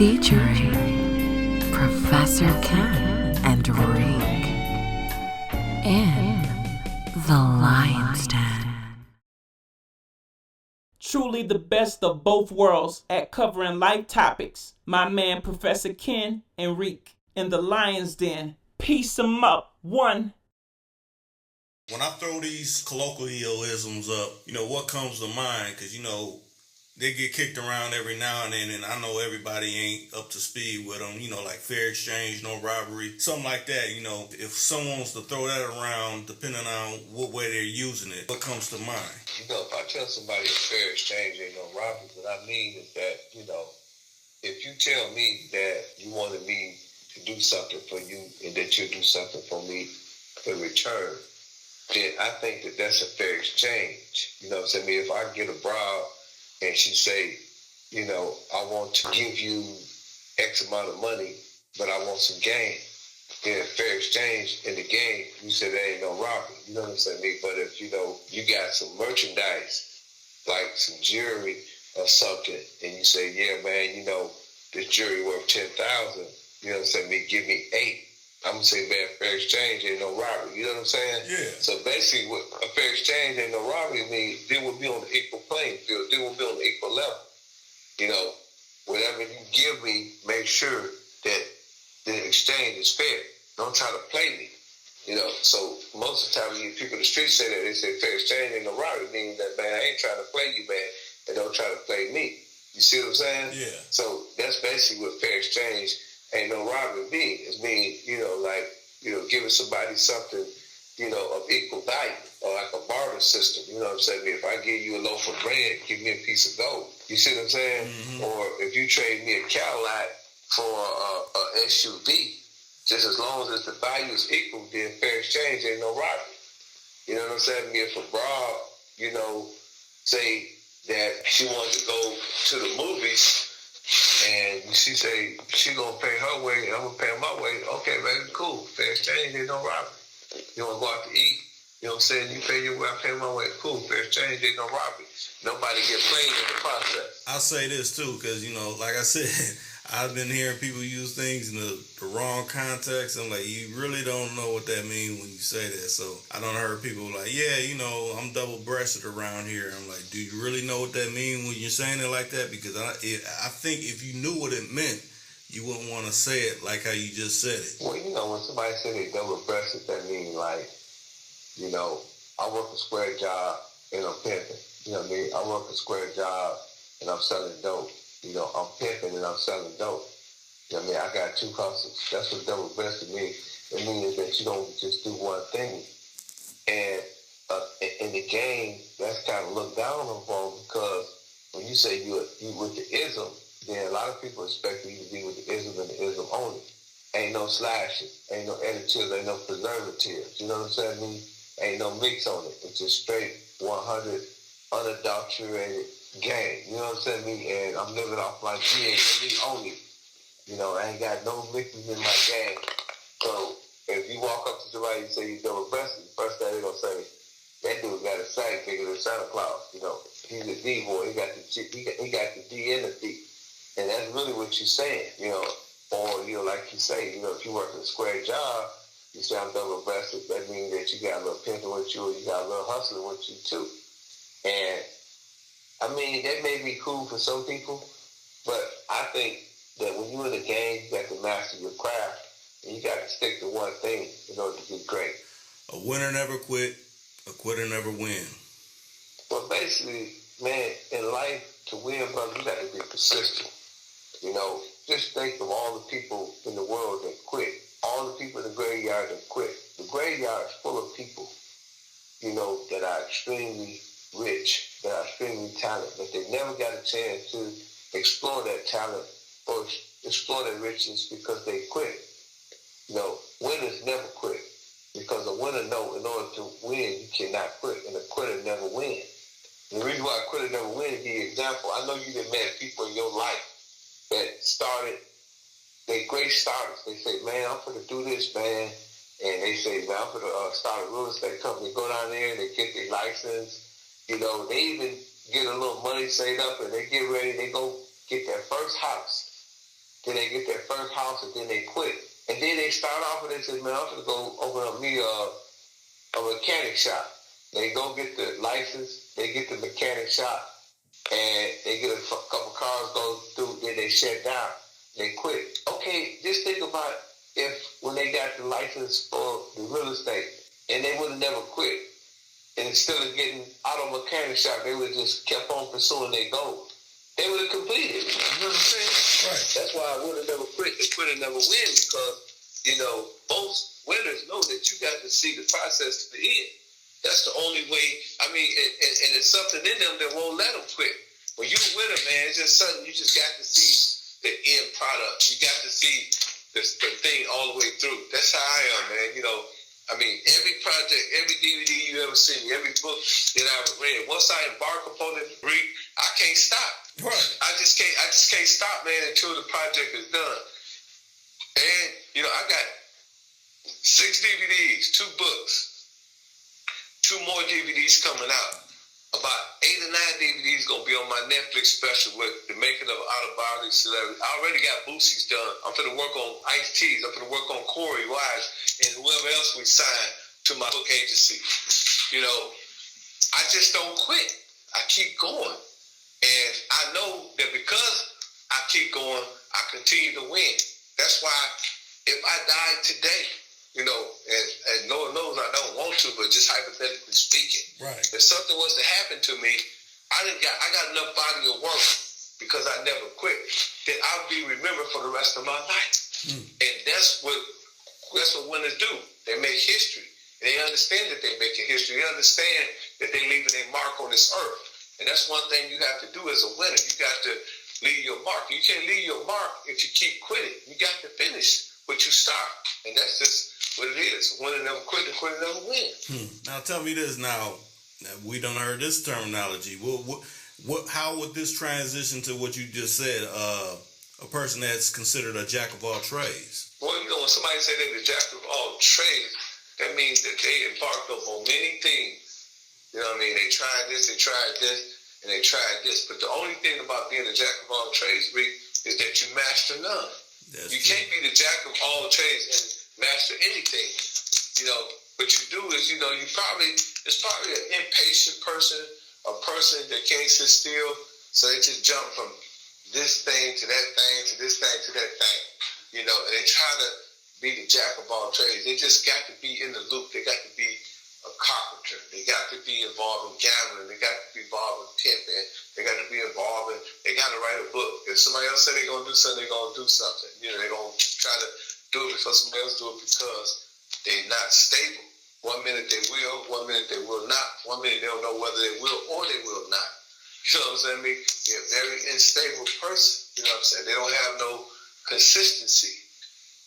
featuring Professor Ken and Reek in the Lion's Den. Truly the best of both worlds at covering life topics. My man Professor Ken and Reek in the Lion's Den. Peace 'em up. One. When I throw these colloquialisms up, what comes to mind? Because, they get kicked around every now and then, and I know everybody ain't up to speed with them, like fair exchange, no robbery, something like that. If someone wants to throw that around, depending on what way they're using it, what comes to mind? If I tell somebody a fair exchange ain't no robbery, what I mean is that, if you tell me that you wanted me to do something for you and that you'll do something for me in return, then I think that that's a fair exchange. You know what I'm saying? If I get a broad and she say, I want to give you X amount of money, but I want some game, then fair exchange in the game, you say there ain't no robbery. You know what I'm saying? But if, you got some merchandise, like some jewelry or something, and you say, yeah, man, this jewelry worth $10,000, you know what I'm saying? Give me 8. I'm going to say, man, fair exchange ain't no robbery. You know what I'm saying? Yeah. So basically, what a fair exchange ain't no robbery means, they will be on the equal playing field. They will be on the equal level. Whatever you give me, make sure that the exchange is fair. Don't try to play me. So most of the time, when you people in the street say that, they say fair exchange ain't no robbery, meaning that, man, I ain't trying to play you, man, and don't try to play me. You see what I'm saying? Yeah. So that's basically what fair exchange ain't no robbery mean. It means, giving somebody something, of equal value, or like a barter system. You know what I'm saying? If I give you a loaf of bread, give me a piece of gold. You see what I'm saying? Mm-hmm. Or if you trade me a Cadillac for a SUV, just as long as the value is equal, then fair exchange ain't no robbery. You know what I'm saying? If a broad, say that she wanted to go to the movies, and she say she gonna pay her way and I'm gonna pay my way. Okay, baby, cool. Fair exchange, ain't no robbery. You wanna go out to eat, you know what I'm saying? You pay your way, I pay my way. Cool, fair exchange, ain't no robbery. Nobody get played in the process. I say this too, because like I said, I've been hearing people use things in the wrong context. I'm like, you really don't know what that means when you say that. So I done heard people like, yeah, I'm double-breasted around here. I'm like, do you really know what that means when you're saying it like that? Because I think if you knew what it meant, you wouldn't want to say it like how you just said it. Well, when somebody say they double-breasted, that means like, I work a square job and I'm pimping. You know what I mean? I work a square job and I'm selling dope. I'm pimping and I'm selling dope. You know what I mean? I got 2 hustles. That's what double-breasted means. It means that you don't just do one thing. And in the game, that's kind of looked down upon, because when you say you with the ism, then a lot of people expect you to be with the ism and the ism only. Ain't no slashing, ain't no additives, ain't no preservatives. You know what I'm saying? Ain't no mix on it. It's just straight 100 unadulterated game. You know what I'm saying? And I'm living off my G and me only. I ain't got no mixes in my game. So if you walk up to somebody and say you're double-breasted, the first thing they're gonna say, that dude got a sack bigger than Santa Claus. He's a D boy. He got the D and the D, and that's really what you're saying. Or like you say, if you work a square job, you say I'm double-breasted. That means that you got a little pimping with you, or you got a little hustling with you too. And I mean, that may be cool for some people, but I think that when you're in the game, you got to master your craft, and you got to stick to one thing in order to be great. A winner never quit, a quitter never win. Well, basically, man, in life, to win, brother, you got to be persistent. Just think of all the people in the world that quit. All the people in the graveyard that quit. The graveyard is full of people, that are extremely rich, that are extremely talented, but they never got a chance to explore that talent or explore their riches because they quit. Winners never quit, because a winner knows in order to win, you cannot quit, and a quitter never wins. And the reason why a quitter never wins, to give you an example, I know you done met people in your life that started, they great starters. They say, man, I'm going to do this, man. And they say, man, I'm going to start a real estate company. Go down there and they get their license. They even get a little money saved up and they get ready. They go get their first house. then they get their first house, and then they quit. And then they start off and they say, man, I'm going to go open up me a mechanic shop. They go get the license, they get the mechanic shop, and they get a couple cars go through, then they shut down. They quit. Okay, just think about if when they got the license for the real estate, and they would have never quit. And instead of getting auto mechanic shop, they would have just kept on pursuing their goal. They would have completed. You know what I'm saying? Right. That's why I would have never quit. The quitter never win because, most winners know that you got to see the process to the end. That's the only way. I mean, and it's something in them that won't let them quit. When you're a winner, man, it's just something you just got to see the end product. You got to see the thing all the way through. That's how I am, man. Every project, every DVD you ever seen, every book that I've read, once I embark upon it, Reek, I can't stop. Right. I just can't stop, man, until the project is done. And, I got 6 DVDs, 2 books, 2 more DVDs coming out. About 8 or 9 DVDs going to be on my Netflix special with the making of autobiography celebrity. I already got Boosie's done. I'm going to work on Ice-T's. I'm going to work on Corey Wise and whoever else we sign to my book agency. I just don't quit. I keep going. And I know that because I keep going, I continue to win. That's why if I died today, and Lord knows I don't want to, but just hypothetically speaking, right. If something was to happen to me, I got enough body of work because I never quit, that I'll be remembered for the rest of my life. And that's what winners do. They make history. And they understand that they're making history. They understand that they're leaving a mark on this earth. And that's one thing you have to do as a winner. You got to leave your mark. You can't leave your mark if you keep quitting. You got to finish what you start. And that's just what it is. Winner never quit, the quitter never win. Now tell me this now. We done heard this terminology. How would this transition to what you just said, a person that's considered a jack of all trades? Well, when somebody say they're the jack of all trades, that means that they embarked on many things. You know what I mean? They tried this, and they tried this. But the only thing about being a jack of all trades, Rick, is that you master none. You can't be the jack of all trades and master anything. What you do is, it's probably an impatient person, a person that can't sit still, so they just jump from this thing to that thing to this thing to that thing. And they try to be the jack of all trades. They just got to be in the loop. They got to be a carpenter. They got to be involved in gambling. They got to be involved in pimping. They got to be involved in, they got to write a book. If somebody else say they're going to do something, they're going to do something. They're going to try to do it before somebody else do it because they're not stable. One minute they will, one minute they will not. One minute they don't know whether they will or they will not. You know what I'm saying? They're a very unstable person. You know what I'm saying? They don't have no consistency.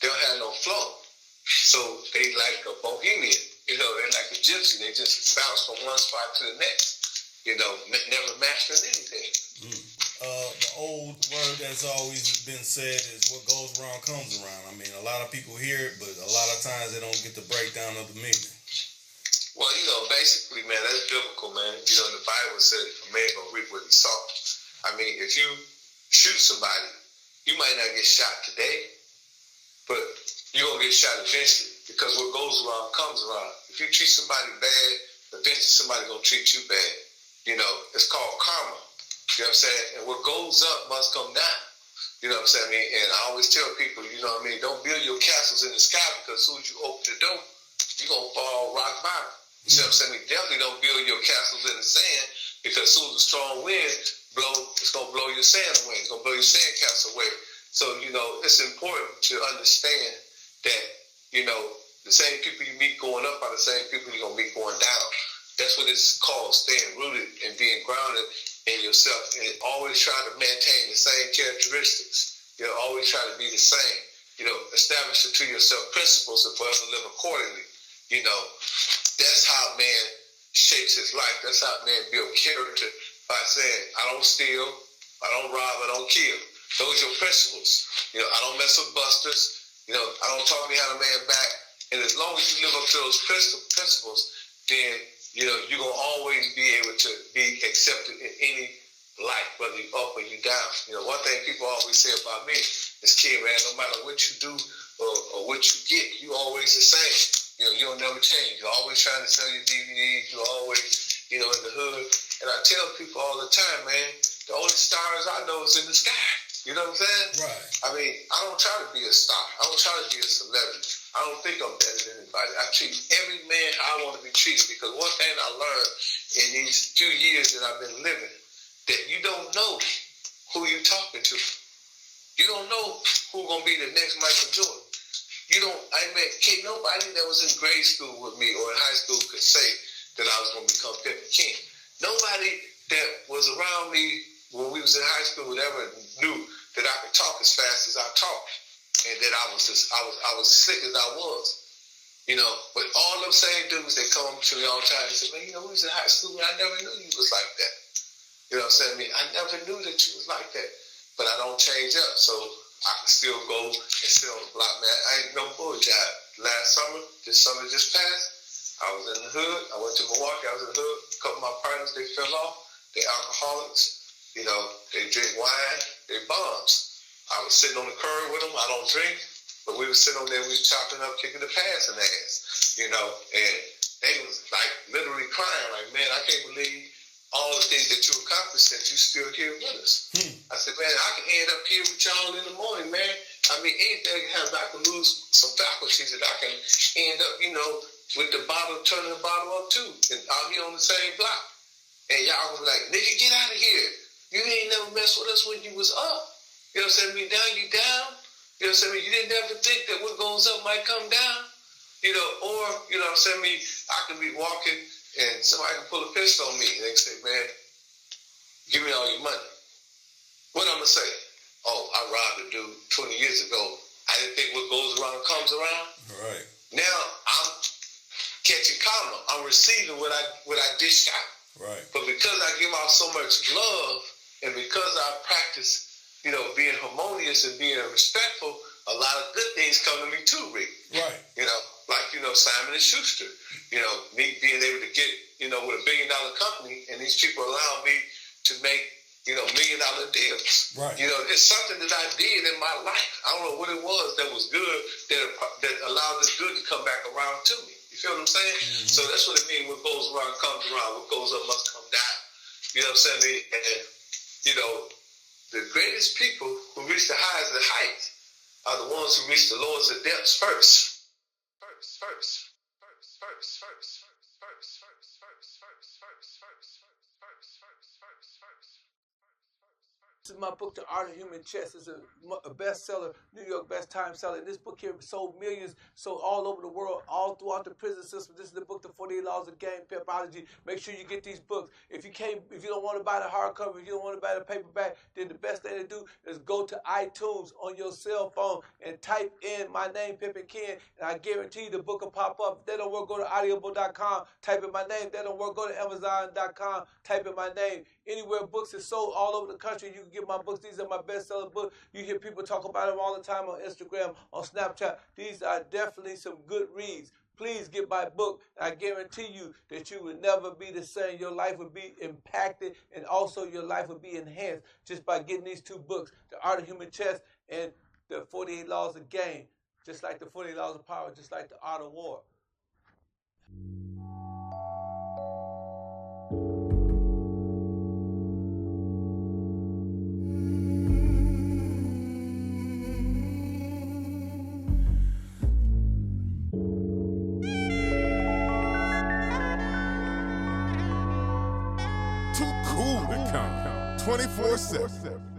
They don't have no flow. So they like a bohemian. They're like a gypsy. They just bounce from one spot to the next. Never mastering anything. The old word that's always been said is what goes around comes around. A lot of people hear it, but a lot of times they don't get the breakdown of the meaning. Well, basically, man, that's biblical, man. The Bible said a man gonna reap what he sowed. If you shoot somebody, you might not get shot today, but you're gonna get shot eventually because what goes around comes around. If you treat somebody bad, eventually somebody's gonna treat you bad. It's called karma. You know what I'm saying? And what goes up must come down. You know what I'm saying? And I always tell people, don't build your castles in the sky because as soon as you open the door, you're going to fall rock bottom. You see what I'm saying? Definitely don't build your castles in the sand because as soon as a strong wind blows, it's going to blow your sand away. It's going to blow your sand castle away. So, it's important to understand that, the same people you meet going up are the same people you're going to meet going down. That's what it's called, staying rooted and being grounded in yourself, and always try to maintain the same characteristics. Always try to be the same. Establish to yourself principles and forever live accordingly. That's how man shapes his life. That's how man builds character by saying, I don't steal, I don't rob, I don't kill. Those are your principles. I don't mess with busters. I don't talk behind a man back. And as long as you live up to those principles, then you're going to always be able to be accepted in any life, whether you're up or you're down. One thing people always say about me this kid, man, no matter what you do or what you get, you always the same. You know, you don't never change. You're always trying to sell your DVDs. You're always, you know, in the hood. And I tell people all the time, man, the only stars I know is in the sky. You know what I'm saying? Right. I mean, I don't try to be a star. I don't try to be a celebrity. I don't think I'm better than anybody. I treat every man how I want to be treated, because one thing I learned in these few years that I've been living, that you don't know who you're talking to. You don't know who's going to be the next Michael Jordan. Can't nobody that was in grade school with me or in high school could say that I was going to become pimpinken. Nobody that was around me when we was in high school ever knew that I could talk as fast as I talk, and that I was slick as I was. You know, but all them same dudes that come to me all the time and say, man, you know, we was in high school and I never knew you was like that. You know what I'm saying? I never knew that you was like that. But I don't change up, so I can still go and sit on the block, man. I ain't no bull job. This summer just passed, I was in the hood. I went to Milwaukee, I was in the hood. A couple of my partners, they fell off. They alcoholics. You know, they drink wine, they bombs. I was sitting on the curb with them. I don't drink, but we were sitting on there, we was chopping up, kicking the pass in the ass, you know, and they was like literally crying, like, man, I can't believe all the things that you accomplished, that you still here with us. I said, man, I can end up here with y'all in the morning, man. I mean, anything happens, I can lose some faculties that I can end up, you know, with the bottle, turning the bottle up too, and out here on the same block. And y'all was like, nigga, get out of here. You ain't never messed with us when you was up. You know what I'm saying? Me down, you down. You know what I'm saying? You didn't ever think that what goes up might come down. You know, or, you know what I'm saying? I can be walking and somebody can pull a pistol on me and they say, man, give me all your money. What I'm going to say? Oh, I robbed a dude 20 years ago. I didn't think what goes around comes around. Right. Now I'm catching karma. I'm receiving what I dished out. Right. But because I give out so much love, and because I practice, you know, being harmonious and being respectful, a lot of good things come to me too, Rick. Right. You know, like, you know, Simon and Schuster. You know, me being able to get, you know, with $1 billion company, and these people allow me to make, you know, $1 million deals. Right. You know, it's something that I did in my life. I don't know what it was that was good, that allowed this good to come back around to me. You feel what I'm saying? Mm-hmm. So that's what it means. What goes around comes around. What goes up must come down. You know what I'm saying? And, you know, the greatest people who reach the highest of the heights are the ones who reach the lowest of depths first. This is my book, The Art of Human Chess. It's a bestseller, New York best time seller. And this book here sold millions, sold all over the world, all throughout the prison system. This is the book, The 48 Laws of Game Pimpology. Make sure you get these books. If you don't want to buy the hardcover, if you don't want to buy the paperback, then the best thing to do is go to iTunes on your cell phone and type in my name, pimpinken, and I guarantee the book will pop up. If that don't work, go to audible.com, type in my name. If that don't work, go to amazon.com, type in my name. Anywhere books is sold all over the country, you can get my books. These are my best-selling books. You hear people talk about them all the time on Instagram, on Snapchat. These are definitely some good reads. Please get my book. I guarantee you that you will never be the same. Your life will be impacted, and also your life will be enhanced just by getting these two books, The Art of Human Chess and The 48 Laws of Game. Just like the 48 Laws of Power, just like The Art of War. Too cool to count 24/7.